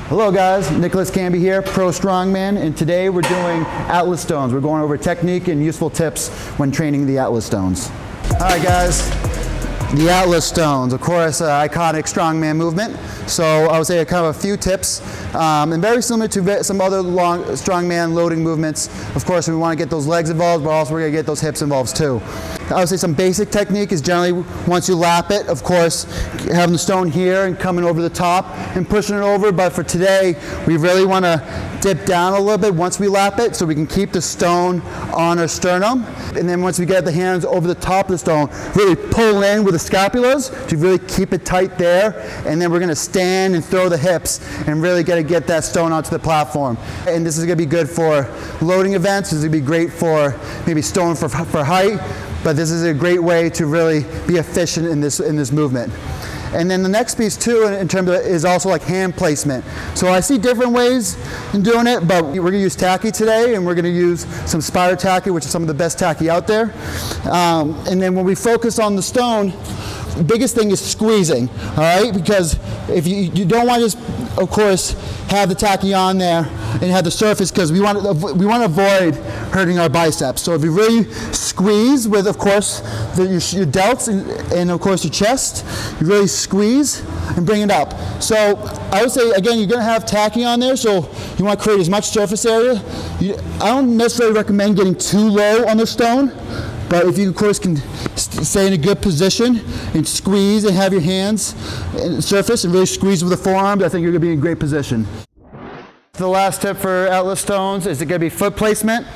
Hello guys, Nicholas Canby here, Pro Strongman, and today we're doing Atlas Stones. We're going over technique and useful tips when training the Atlas Stones. Alright guys, the Atlas Stones, of course, iconic strongman movement. So I would say kind of a few tips, and very similar to some other long strongman loading movements. Of course, we want to get those legs involved, but also we're going to get those hips involved too. I would say some basic technique is generally, once you lap it, of course, having the stone here and coming over the top and pushing it over. But for today, we really want to dip down a little bit once we lap it so we can keep the stone on our sternum. And then once we get the hands over the top of the stone, really pull in with the scapulas to really keep it tight there. And then we're going to stand and throw the hips and really get that stone onto the platform. And this is going to be good for loading events. This is going to be great for maybe stone for height. But this is a great way to really be efficient in this movement. And then the next piece too, in terms of is also like hand placement. So I see different ways in doing it, but we're gonna use tacky today, and we're gonna use some spider tacky, which is some of the best tacky out there. And then when we focus on the stone, the biggest thing is squeezing, all right? Because if you don't want to just, of course, have the tacky on there and have the surface, because we want to avoid hurting our biceps. So if you really squeeze with, of course, your delts and of course your chest, you really squeeze and bring it up. So I would say, again, you're going to have tacky on there, so you want to create as much surface area. I don't necessarily recommend getting too low on the stone, but if you, of course, can stay in a good position and squeeze and have your hands in surface and really squeeze with the forearms, I think you're going to be in a great position. The last tip for Atlas Stones is going to be foot placement.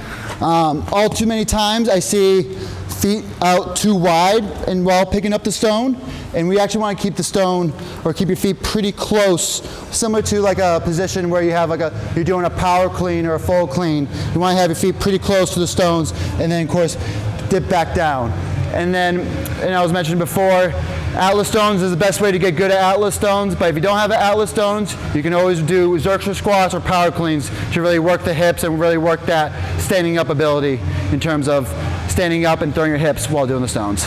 All too many times I see feet out too wide and while picking up the stone, and we actually want to keep the stone or keep your feet pretty close, similar to like a position where you have you're doing a power clean or a full clean. You want to have your feet pretty close to the stones, and then of course dip back down. And then, and I was mentioning before, Atlas Stones is the best way to get good at Atlas Stones, but if you don't have Atlas Stones, you can always do Xerxes squats or power cleans to really work the hips and really work that standing up ability in terms of standing up and throwing your hips while doing the stones.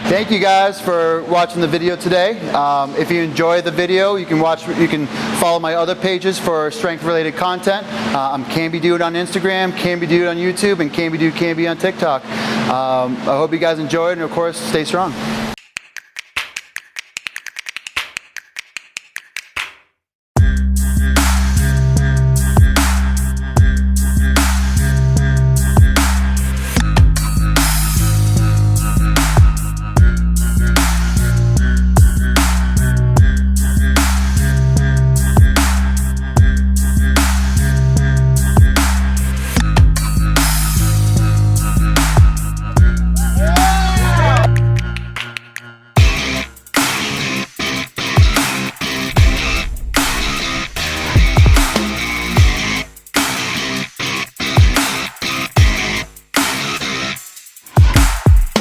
Thank you guys for watching the video today. If you enjoyed the video, you can follow my other pages for strength-related content. I'm Canby Dude on Instagram, Canby Dude on YouTube, and Canby Dude Canby on TikTok. I hope you guys enjoyed, and of course, stay strong.